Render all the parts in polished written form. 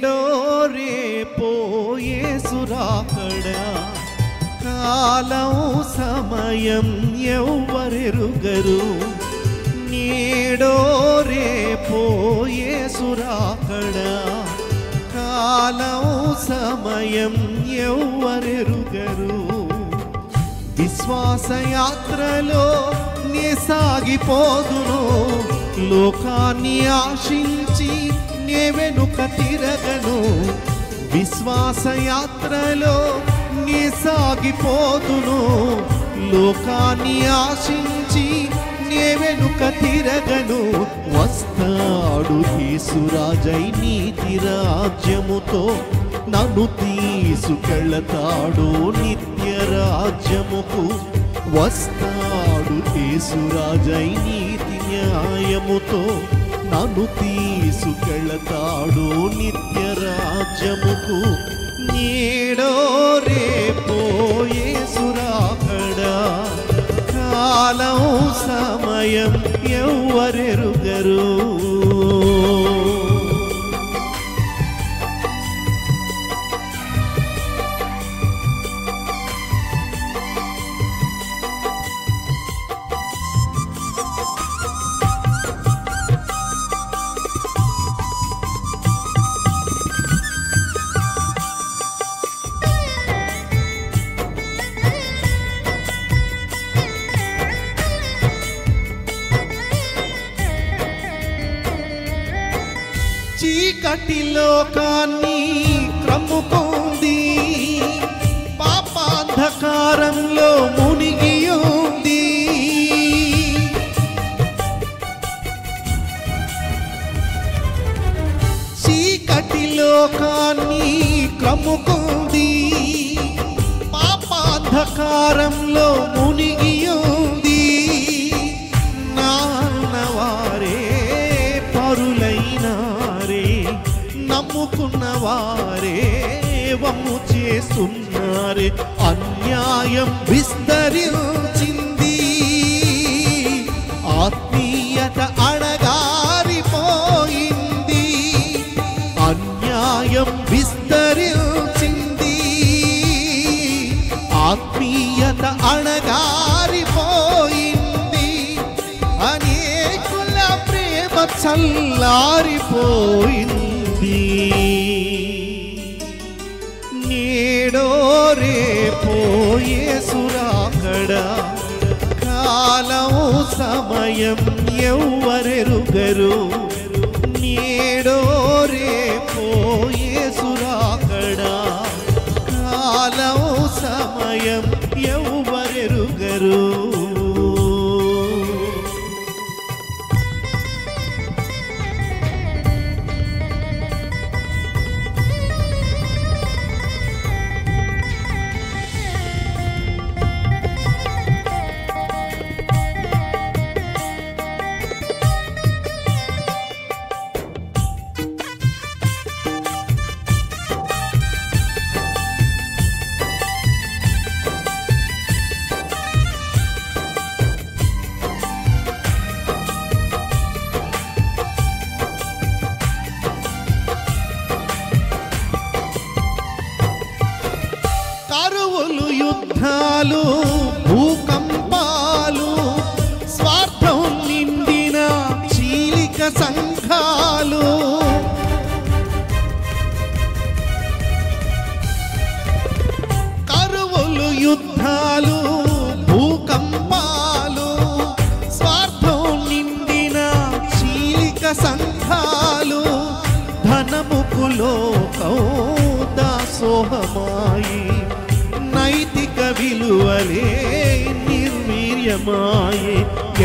నేడో రేపో యేసు రాకడా కాలం సమయం ఎవ్వరెరుగరు నేడో రేపో యేసు రాకడా కాలం సమయం ఎవ్వరెరుగరు విశ్వాసయాత్రలో నే సాగిపోదును లోకాన్ని ఆశించి నే వెనుక తిరగను విశ్వాసయాత్రలో నే సాగిపోదును లోకాన్ని ఆశించి నే వెనుక తిరగను వస్తాడు యేసురాజై నీతి రాజ్యముతో నన్ను తీసుకెళతాడు నిత్య రాజ్యముకు వస్తాడు యేసురాజై నీతి న్యాయముతో నన్ను తీసుకెళతాడు నిత్య రాజ్యముకు నేడో రేపో యేసు రాకడా కాలం సమయం ఎవ్వరెరుగరు చీకటి లోకాన్ని క్రమ్ముకుంది పాపాంధకారంలో మునిగి ఉంది చీకటి లోకాన్ని క్రమ్ముకుంది పాపాంధకారంలో మునిగి ఉంది నాన్నవారే పరులైనా నమ్ముకున్న వారే వమ్ము చేస్తున్నారే అన్యాయం విస్తరించింది ఆత్మీయత అణగారిపోయింది అన్యాయం విస్తరించింది ఆత్మీయత అణగారిపోయింది అనేకుల ప్రేమ చల్లారిపోయింది నేడో రేపో యేసు రాకడా కాలం సమయం ఎవ్వరెరుగరు నేడో రేపో యేసు రాకడా కాలం సమయం ఎవ్వరెరుగరు కరువులు యుద్ధాలు భూకంపాలు స్వార్థం నిండిన చీలిక సంఘాలు కరువులు యుద్ధాలు భూకంపాలు స్వార్థం నిండిన చీలిక సంఘాలు ధనముకు లోకం దాసోహమాయి నైతిక విలువలే నిర్వీర్యమాయే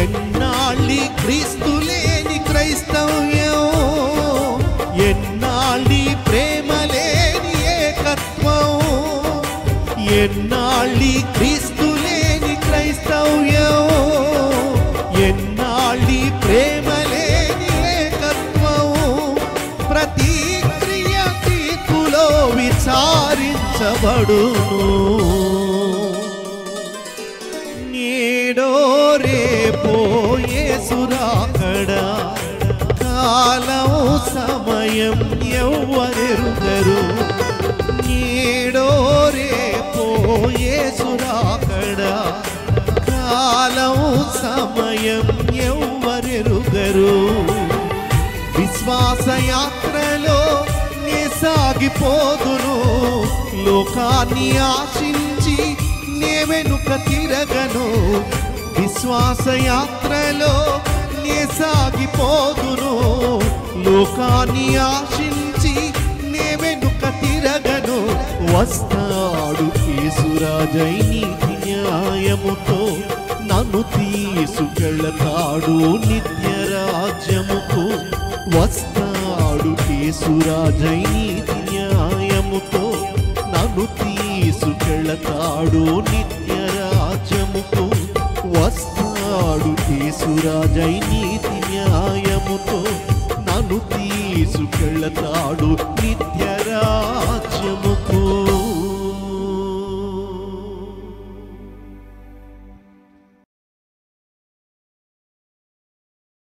ఎన్నాళ్ళి క్రీస్తు లేని క్రైస్తవ్యం ఎన్నాళ్ళి ప్రేమ లేని ఏకత్వం ఎన్నాళ్ళి క్రీస్తు లేని క్రైస్తవ్యం ఎన్నాళ్ళి ప్రేమ లేని ఏకత్వం ప్రతి క్రియ తీర్పులో విచారించబడును నేడో రేపో యేసు రాకడా కాలం సమయం ఎవ్వరెరుగరు నేడో రేపో యేసు రాకడా కాలం సమయం ఎవ్వరెరుగరు విశ్వాస యాత్రలో నే సాగిపోదును లోకాన్ని ఆశించి నే వెనుక తిరగను విశ్వాస యాత్రలో నే సాగిపోదును లోకాన్ని ఆశించి నే వెనుక తిరగను వస్తాడు యేసురాజై నీతి న్యాయముతో నన్ను తీసుకెళతాడు నిత్య రాజ్యముకు వస్తాడు యేసురాజై నీతి న్యాయముతో నన్ను తీసుకెళతాడు నిత్య రాజ్యముకు వస్తాడు యేసురాజై నీతి న్యాయముతో నన్ను తీసుకెళతాడు నిత్య